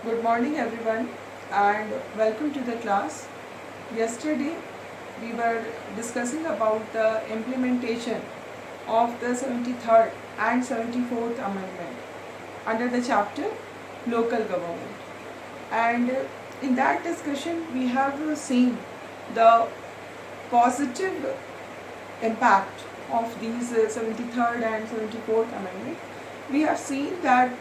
Good morning everyone and welcome to the class. Yesterday we were discussing about the implementation of the 73rd and 74th Amendment under the chapter Local Government. And in that discussion we have seen the positive impact of these 73rd and 74th Amendment. We have seen that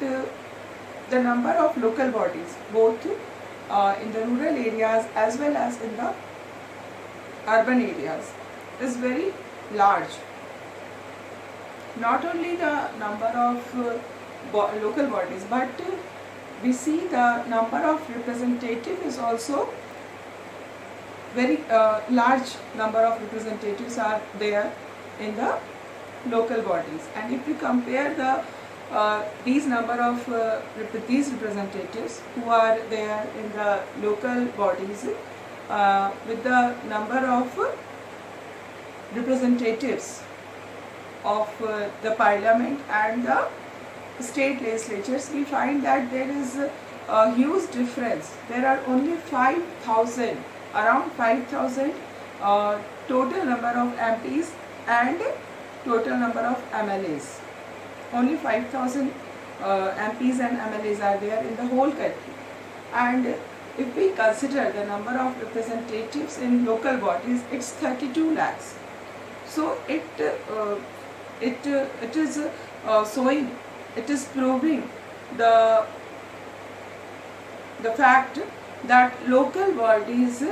the number of local bodies, both in the rural areas as well as in the urban areas, is very large. Not only the number of local bodies, but we see the number of representatives is also very large number of representatives are there in the local bodies. And if we compare these number of these representatives who are there in the local bodies with the number of representatives of the parliament and the state legislatures, we find that there is a huge difference. There are only 5,000, around 5,000 total number of MPs and total number of MLAs. Only 5,000 MPs and MLAs are there in the whole country. And if we consider the number of representatives in local bodies, it's 32 lakhs. So it is showing, it is proving the fact that local bodies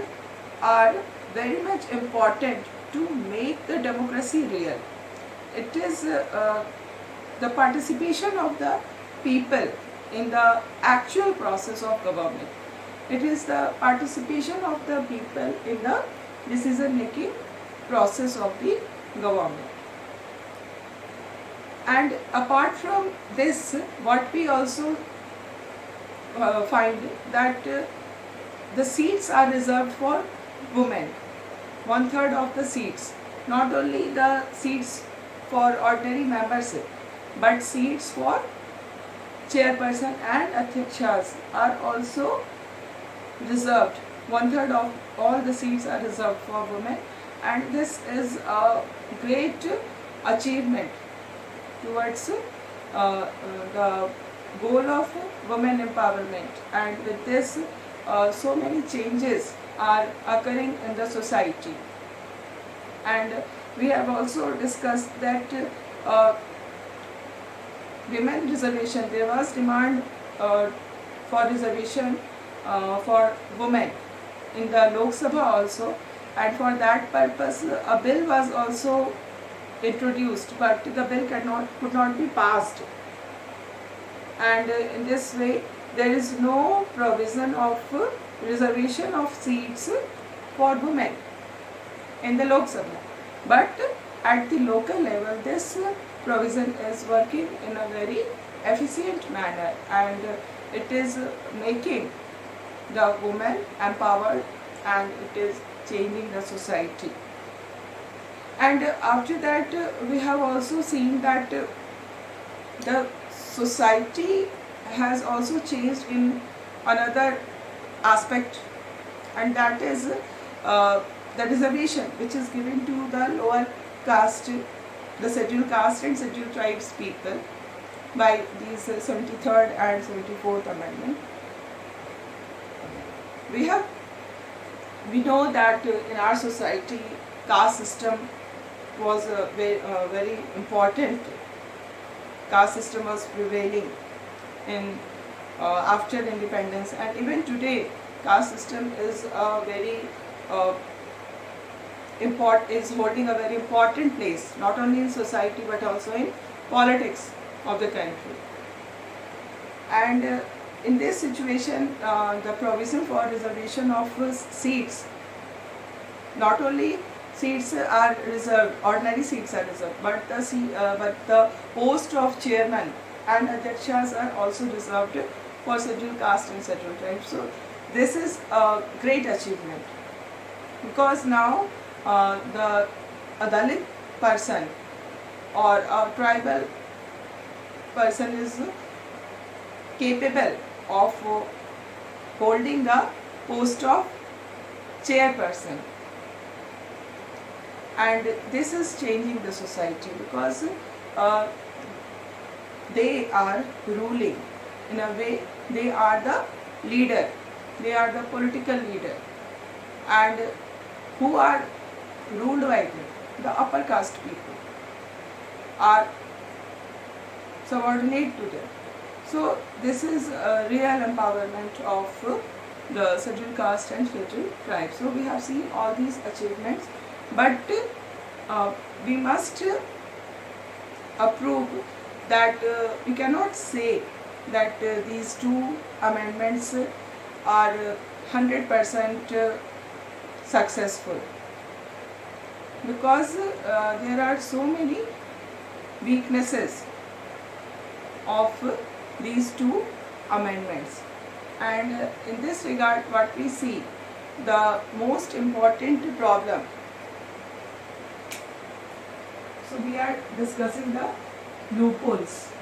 are very much important to make the democracy real. It is the participation of the people in the actual process of government. It is the participation of the people in the decision making process of the government. And apart from this, what we also find that the seats are reserved for women. 1/3 of the seats, not only the seats for ordinary membership, but seats for chairperson and adhyakshas are also reserved. 1/3 of all the seats are reserved for women, and this is a great achievement towards the goal of women empowerment. And with this, so many changes are occurring in the society. And we have also discussed that women reservation, there was demand for reservation for women in the Lok Sabha also, and for that purpose a bill was also introduced, but the bill could not be passed. And in this way there is no provision of reservation of seats for women in the Lok Sabha, but at the local level this provision is working in a very efficient manner, and it is making the woman empowered, and it is changing the society. And after that we have also seen that the society has also changed in another aspect, and that is the reservation which is given to the lower caste, the scheduled caste and scheduled tribes people by these 73rd and 74th Amendment. We know that in our society caste system was very important. Caste system was prevailing in after independence, and even today caste system is a very is holding a very important place, not only in society but also in politics of the country. And in this situation, the provision for reservation of seats, not only seats are reserved, ordinary seats are reserved, but the post of chairman and adhyakshas are also reserved for scheduled caste and scheduled tribes. So this is a great achievement, because now a Dalit person or a tribal person is capable of holding the post of chairperson. And this is changing the society because they are ruling. In a way, they are the leader, they are the political leader, and who are ruled by them, the upper caste people, are subordinate to them. So this is a real empowerment of the scheduled caste and scheduled tribe. So we have seen all these achievements, but we must approve that we cannot say that these two amendments are 100% successful, because there are so many weaknesses of these two amendments. And in this regard, what we see, the most important problem, so we are discussing the loopholes.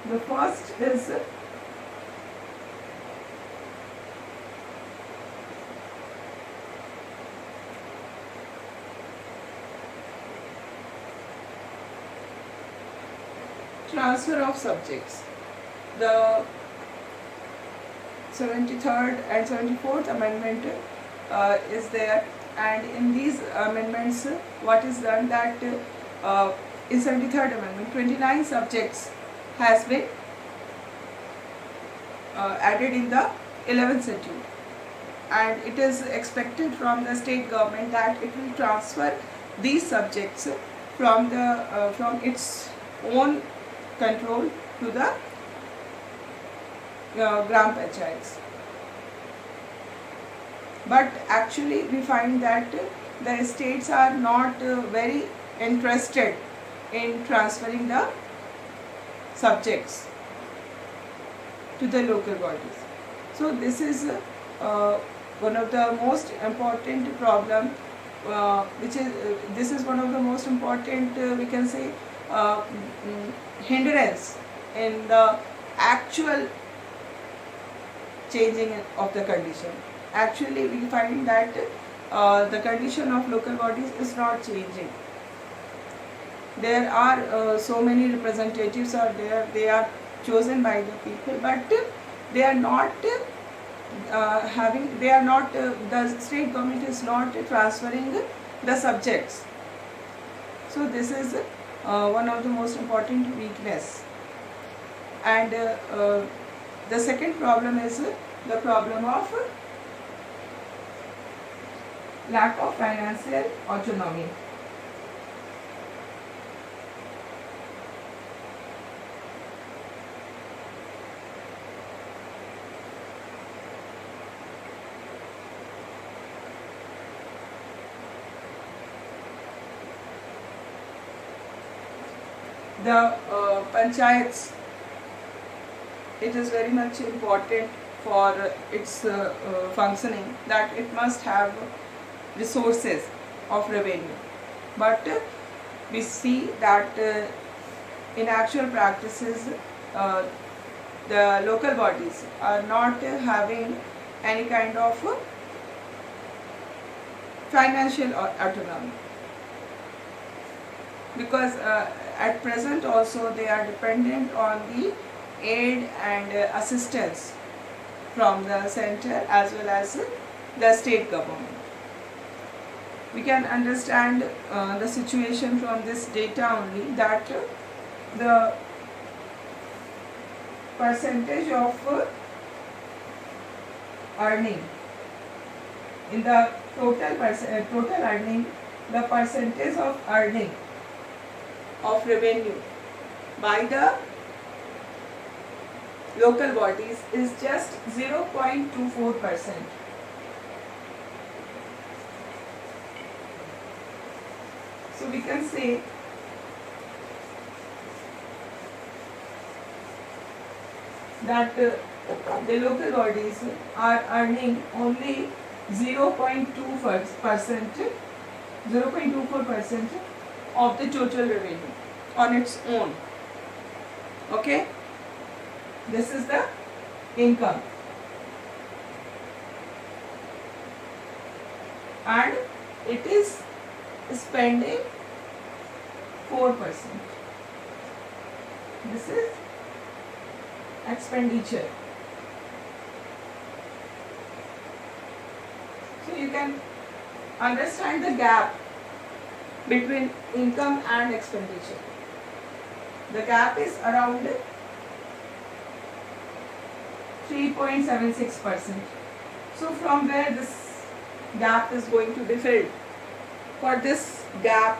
The first is transfer of subjects. The 73rd and 74th amendment is there, and in these amendments what is done that in 73rd amendment 29 subjects has been added in the 11th schedule, and it is expected from the state government that it will transfer these subjects from the from its own control to the gram panchayats. But actually we find that the states are not very interested in transferring the subjects to the local bodies. So this is one of the most important problem, this is one of the most important we can say hindrance in the actual changing of the condition. Actually we find that the condition of local bodies is not changing. There are so many representatives are there, they are chosen by the people, but they are not the state government is not transferring the subjects. So this is one of the most important weakness. And the second problem is the problem of lack of financial autonomy. The panchayats, it is very much important for its functioning that it must have resources of revenue, but we see that in actual practices the local bodies are not having any kind of financial autonomy, because at present also they are dependent on the aid and assistance from the center as well as the state government. We can understand the situation from this data only, that the percentage of earning in the total earning, the percentage of earning of revenue by the local bodies is just 0.24%. So we can say that the local bodies are earning only 0.24% of the total revenue on its own. Okay. This is the income, and it is spending 4%. This is expenditure. So you can understand the gap between income and expenditure. The gap is around 3.76%. So from where this gap is going to be filled? For this gap,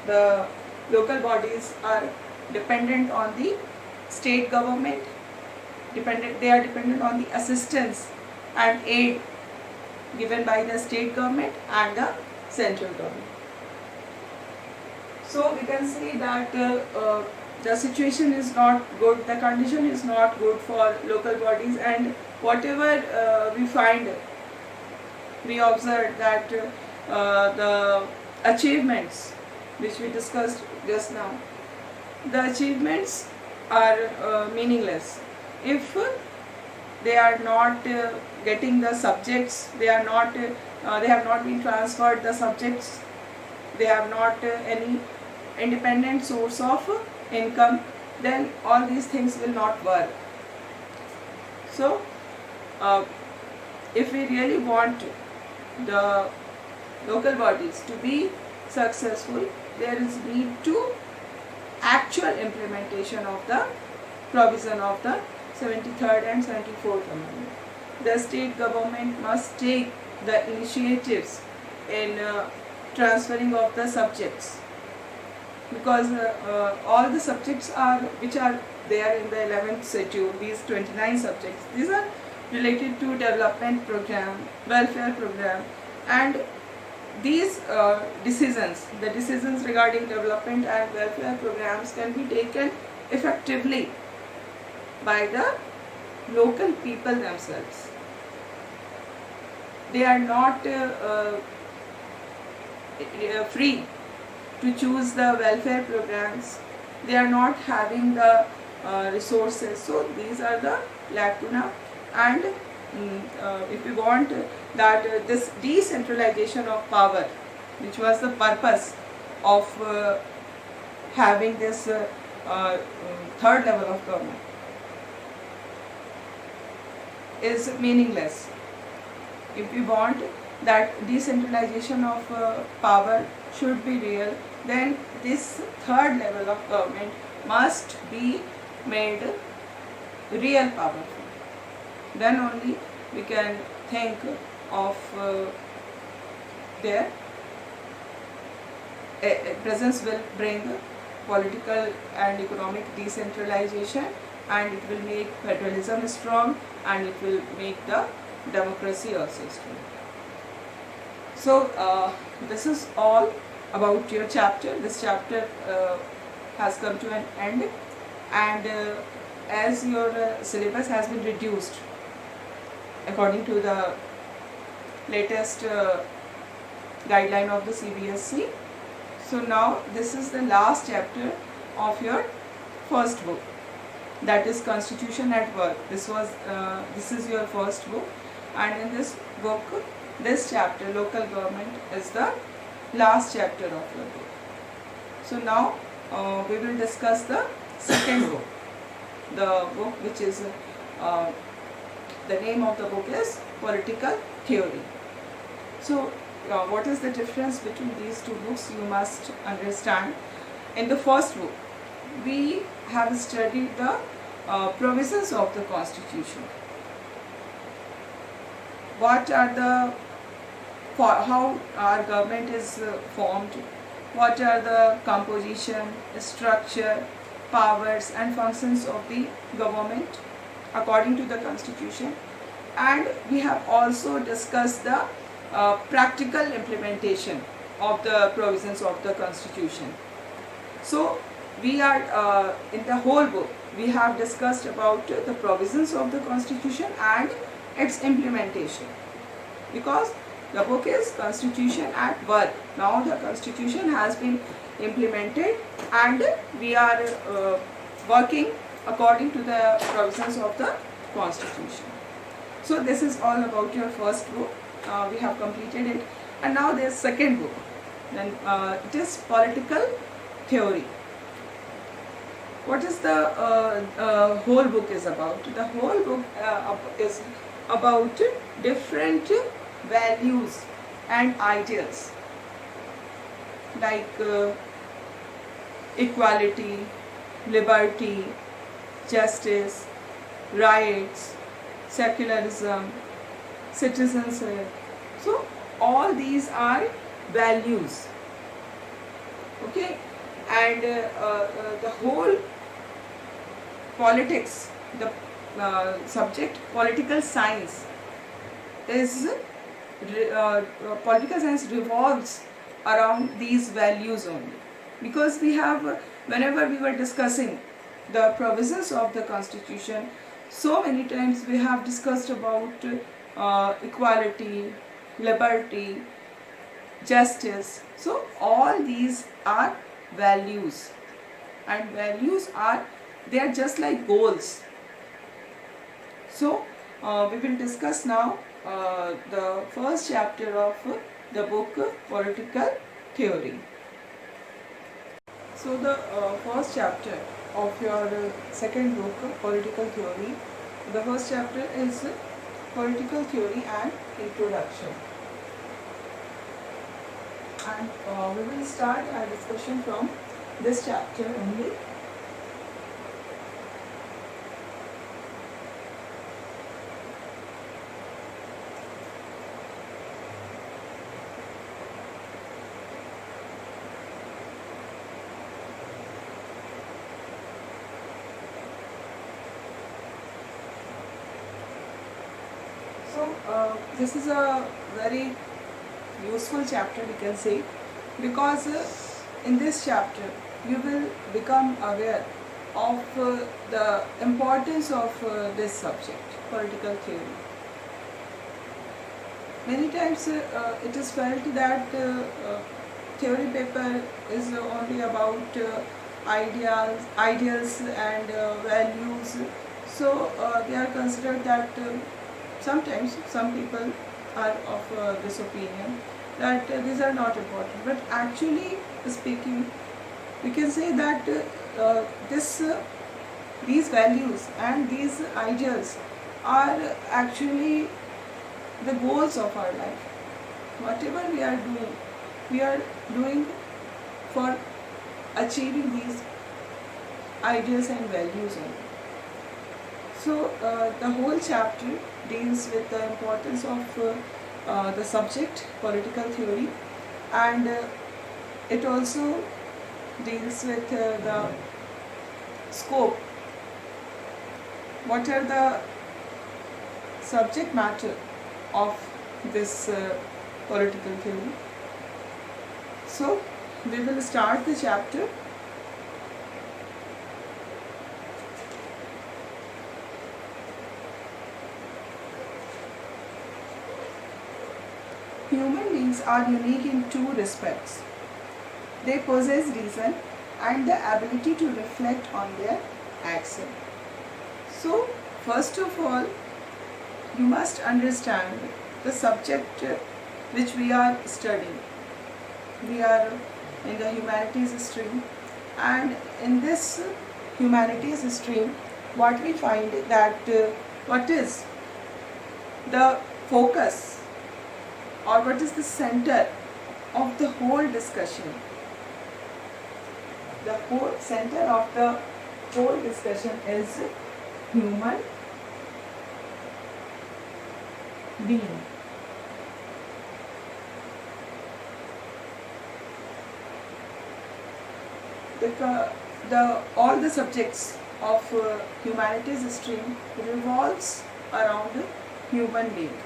the local bodies are dependent on the state government, they are dependent on the assistance and aid given by the state government and the central government. So we can see that the situation is not good, the condition is not good for local bodies, and whatever we observe that the achievements which we discussed just now, the achievements are meaningless if they are not getting the subjects, they have not been transferred the subjects, they have not any independent source of income, then all these things will not work. So if we really want the local bodies to be successful, there is need to actual implementation of the provision of the 73rd and 74th Amendment. The state government must take the initiatives in transferring of the subjects, because all the subjects which are there in the 11th schedule, these 29 subjects, these are related to development program, welfare program, and these decisions regarding development and welfare programs can be taken effectively by the local people themselves. They are not free to choose the welfare programs, they are not having the resources. So these are the lacuna, and if we want that this decentralization of power, which was the purpose of having this third level of government, is meaningless. If we want that decentralization of power should be real, then this third level of government must be made real powerful. Then only we can think of their presence will bring political and economic decentralization, and it will make federalism strong, and it will make the democracy also strong. So this is all about your chapter. This chapter has come to an end, and as your syllabus has been reduced according to the latest guideline of the CBSE. So now this is the last chapter of your first book, that is Constitution at Work. This is your first book, and in this book, this chapter, local government, is the last chapter of your book. So now we will discuss the second book. The book which is the name of the book is Political Theory. So what is the difference between these two books? You must understand. In the first book, we have studied the provisions of the Constitution. What are the how our government is formed, what are the composition, structure, powers and functions of the government according to the Constitution, and we have also discussed the practical implementation of the provisions of the Constitution. So we are in the whole book we have discussed about the provisions of the Constitution and its implementation, because the book is Constitution at Work. Now the Constitution has been implemented and we are working according to the provisions of the Constitution. So this is all about your first book. We have completed it, and now there's second book. Then it is political theory. What is the whole book is about? The whole book is about different values and ideals, like equality, liberty, justice, rights, secularism, citizenship. So all these are values. Okay, and the whole politics, the subject political science is political science revolves around these values only, because we have whenever we were discussing the provisions of the Constitution, so many times we have discussed about equality, liberty, justice. So all these are values, and values are, they are just like goals. So we will discuss now the first chapter of the book Political Theory. So the first chapter of your second book Political Theory, the first chapter is Political Theory and Introduction. And we will start our discussion from this chapter only. So this is a very useful chapter, we can say, because in this chapter you will become aware of the importance of this subject, political theory. Many times it is felt that theory paper is only about ideals and values. So they are considered that sometimes some people are of this opinion that these are not important, but actually speaking, we can say that these values and these ideals are actually the goals of our life. Whatever we are doing for achieving these ideals and values only. So the whole chapter deals with the importance of the subject political theory, and it also deals with the scope. What are the subject matter of this political theory? So we will start the chapter. Human beings are unique in two respects. They possess reason and the ability to reflect on their action. So, first of all, you must understand the subject which we are studying. We are in the humanities stream, and in this humanities stream, what we find that what is the focus, or what is the center of the whole discussion? The whole center of the whole discussion is human being. All the subjects of humanities stream revolves around human being.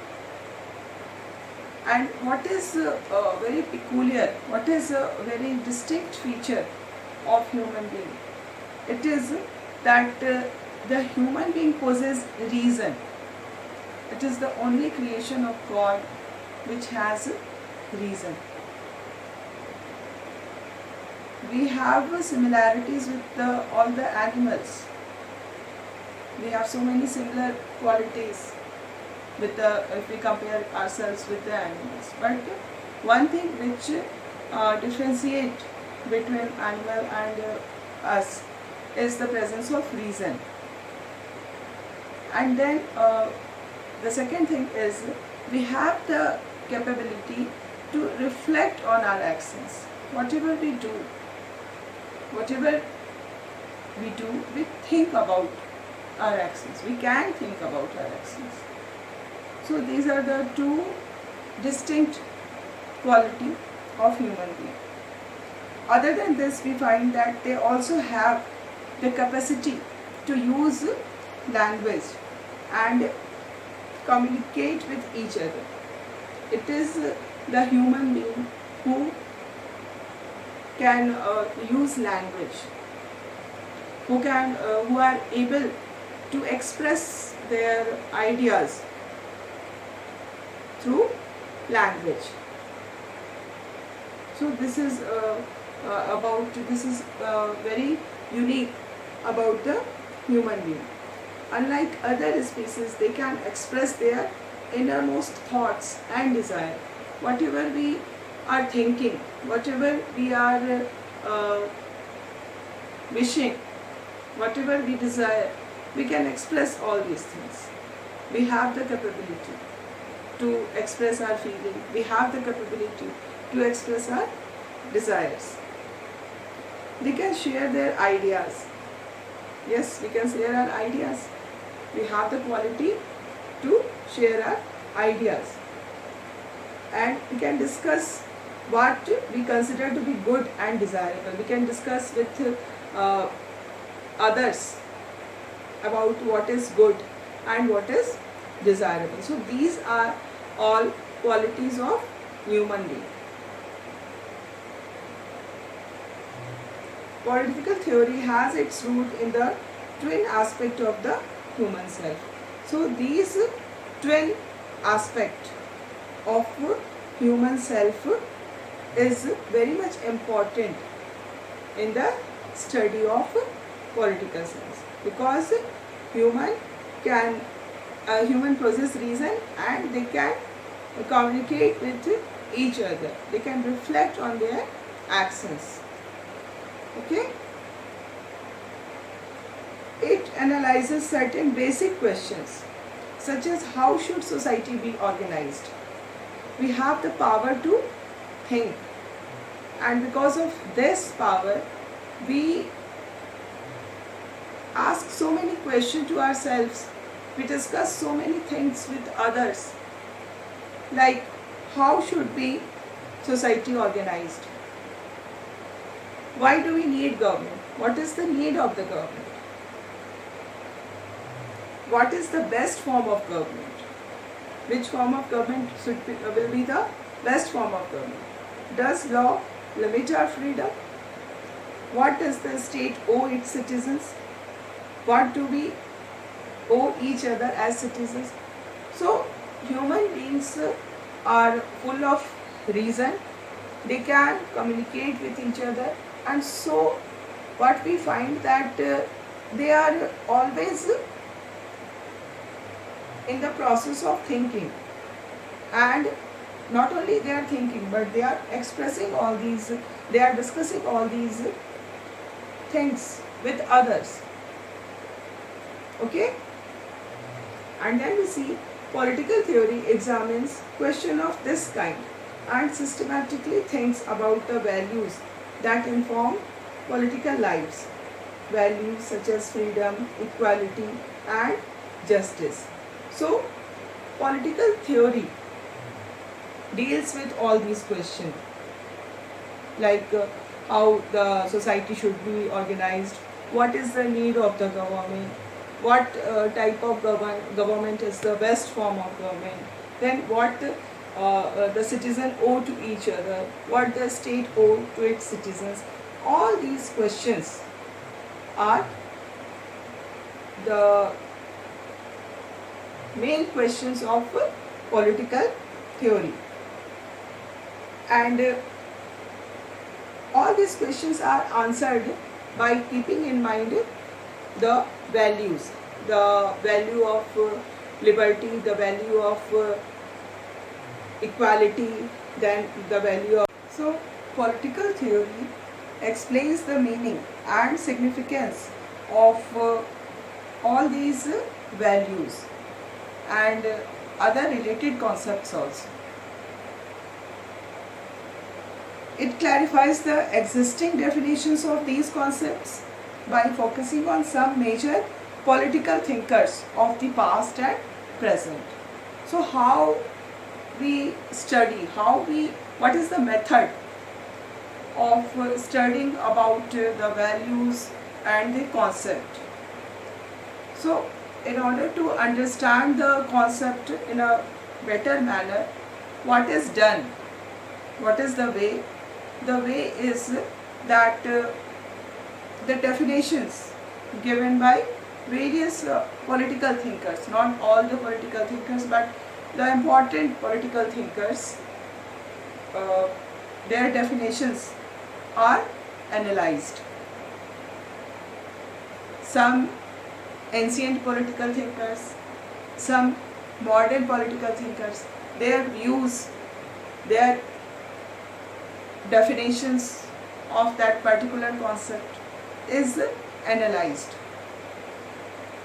And what is very peculiar, what is a very distinct feature of human being? It is that the human being possesses reason. It is the only creation of God which has reason. We have similarities with all the animals, We have so many similar qualities with if we compare ourselves with the animals. But one thing which differentiate between animal and us is the presence of reason. And then the second thing is we have the capability to reflect on our actions. Whatever we do, we think about our actions. We can think about our actions. So these are the two distinct qualities of human being. Other than this, we find that they also have the capacity to use language and communicate with each other. It is the human being who can use language, who are able to express their ideas through language. So this is very unique about the human being. Unlike other species, they can express their innermost thoughts and desire. Whatever we are thinking, whatever we are wishing, whatever we desire, we can express all these things. We have the capability to express our feeling. We have the capability to express our desires. They can share their ideas. Yes, we can share our ideas. We have the quality to share our ideas. And we can discuss what we consider to be good and desirable. We can discuss with others about what is good and what is desirable. So these are all qualities of human being. Political theory has its root in the twin aspect of the human self. So these twin aspect of human self is very much important in the study of political science, because human possess reason and they can communicate with each other. They can reflect on their actions. Okay? It analyzes certain basic questions such as how should society be organized. We have the power to think, and because of this power we ask so many questions to ourselves. We discuss so many things with others, like how should be society organized? Why do we need government? What is the need of the government? What is the best form of government? Which form of government will be the best form of government? Does law limit our freedom? What does the state owe its citizens? What do we owe each other as citizens? So human beings are full of reason. They can communicate with each other, and so what we find that they are always in the process of thinking, and not only they are thinking, but they are expressing all these, they are discussing all these things with others. Okay? And then we see political theory examines question of this kind and systematically thinks about the values that inform political lives. Values such as freedom, equality and justice. So, political theory deals with all these questions, like how the society should be organized, what is the need of the government, what type of government is the best form of government, then what the citizen owe to each other, what the state owe to its citizens. All these questions are the main questions of political theory, and all these questions are answered by keeping in mind the values. the value of liberty, the value of equality, then the value of... So, political theory explains the meaning and significance of all these values and other related concepts also. It clarifies the existing definitions of these concepts by focusing on some major political thinkers of the past and present. So how we study, what is the method of studying about the values and the concept? So in order to understand the concept in a better manner, what is done? What is the way? The way is that the definitions given by various political thinkers, not all the political thinkers, but the important political thinkers, their definitions are analyzed. Some ancient political thinkers, some modern political thinkers, their views, their definitions of that particular concept is analyzed,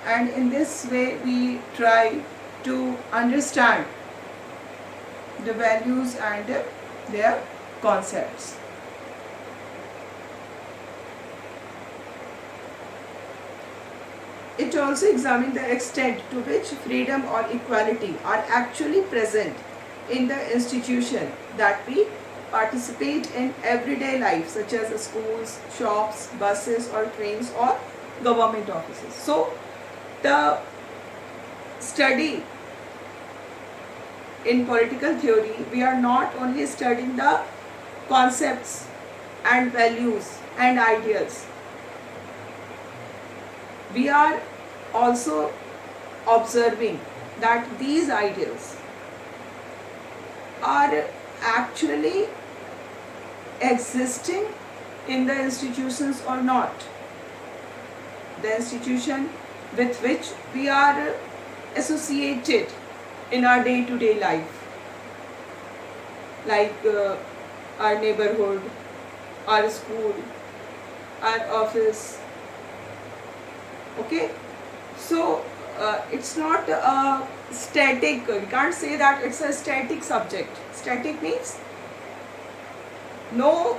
and in this way we try to understand the values and their concepts. It also examines the extent to which freedom or equality are actually present in the institution that we participate in everyday life, such as the schools, shops, buses or trains or government offices. So the study in political theory, we are not only studying the concepts and values and ideals, we are also observing that these ideals are actually existing in the institutions or not. The institution with which we are associated in our day-to-day life, like our neighborhood, our school, our office. Okay, so it's not a static, we can't say that it's a static subject. Static means no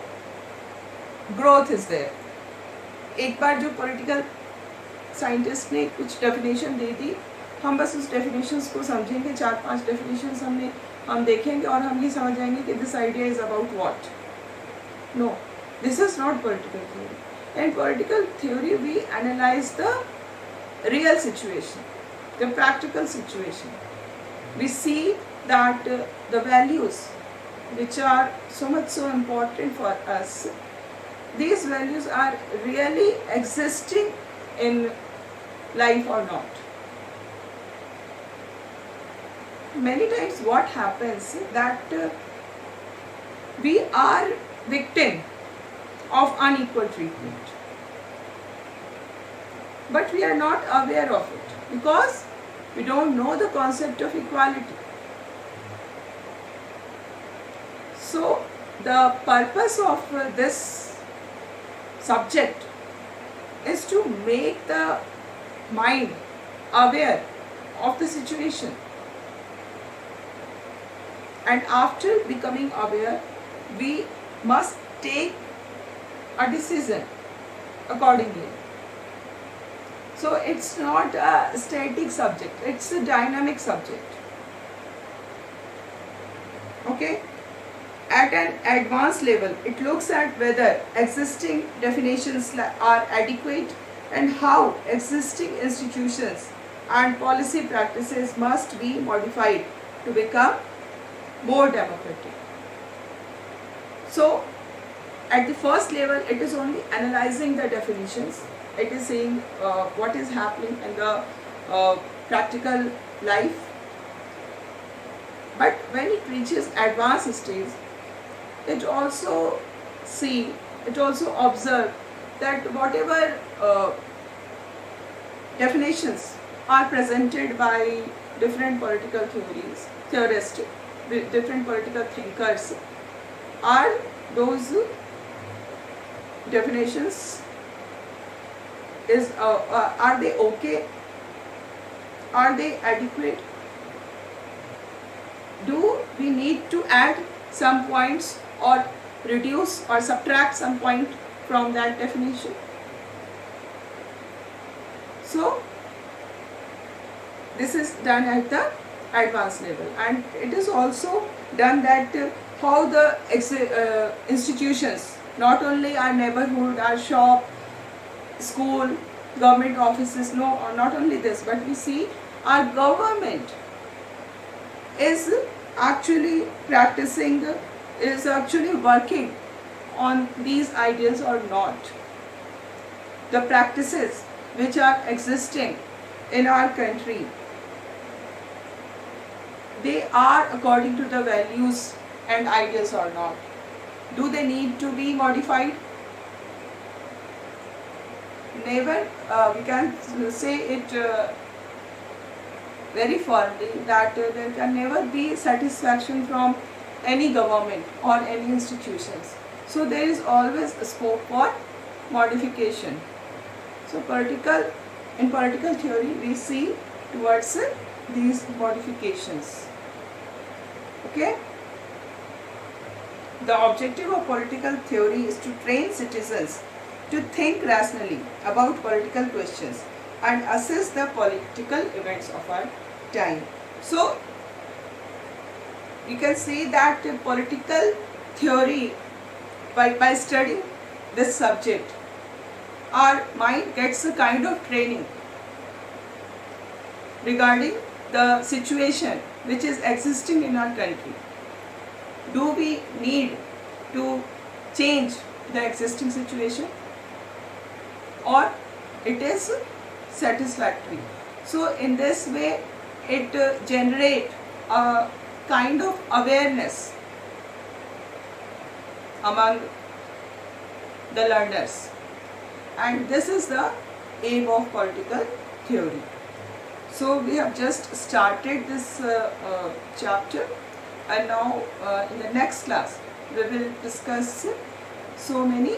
growth is there. एक बार जो political scientist ने कुछ definition दे दी, हम बस उस definitions को समझेंगे, 4-5 definitions हम देखेंगे और हम ये समझ जाएंगे कि this idea is about what. No, this is not political theory. In political theory, we analyze the real situation, the practical situation. We see that the values which are so important for us, these values are really existing in life or not. Many times what happens that we are victim of unequal treatment, but we are not aware of it because we don't know the concept of equality. So the purpose of this subject is to make the mind aware of the situation, and after becoming aware, we must take a decision accordingly. So it's not a static subject, it's a dynamic subject. Okay? At an advanced level, it looks at whether existing definitions are adequate and how existing institutions and policy practices must be modified to become more democratic. So at the first level, it is only analyzing the definitions. It is saying what is happening in the practical life. But when it reaches advanced stage, it also observe that whatever definitions are presented by different political theorists, different political thinkers. Are those definitions are they okay? Are they adequate? Do we need to add some points or reduce or subtract some point from that definition? So this is done at the advanced level, and it is also done that how the institutions, not only our neighborhood, our shop, school, government offices, no, not only this, but we see our government is actually practicing, is actually working on these ideals or not. The practices which are existing in our country, they are according to the values and ideals or not. Do they need to be modified? Never, we can say it very firmly that there can never be satisfaction from any government or any institutions. So there is always a scope for modification. So in political theory we see towards these modifications. Okay. The objective of political theory is to train citizens to think rationally about political questions and assess the political events of our time. So you can say that political theory, by studying this subject, our mind gets a kind of training regarding the situation which is existing in our country. Do we need to change the existing situation, or it is satisfactory? So in this way it generates a kind of awareness among the learners, and this is the aim of political theory. So we have just started this chapter, and now in the next class we will discuss so many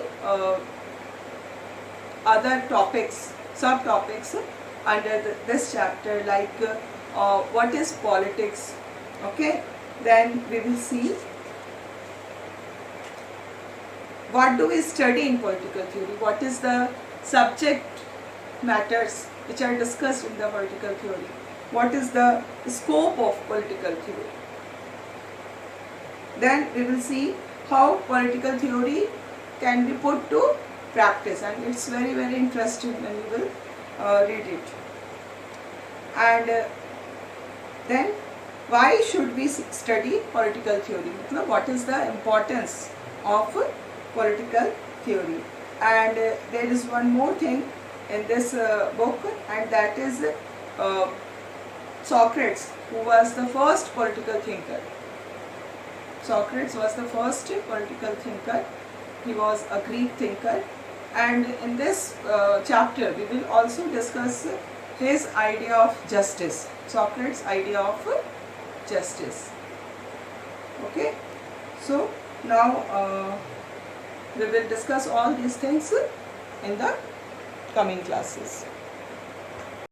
other topics, subtopics under this chapter, like what is politics. Okay, then we will see what do we study in political theory, what is the subject matters which are discussed in the political theory, what is the scope of political theory. Then we will see how political theory can be put to practice, and it's very, very interesting when you will read it. And then why should we study political theory? What is the importance of political theory? And there is one more thing in this book, and that is Socrates, who was the first political thinker. Socrates was the first political thinker. He was a Greek thinker, and in this chapter we will also discuss his idea of justice, Socrates' idea of justice. Okay, so now we will discuss all these things in the coming classes.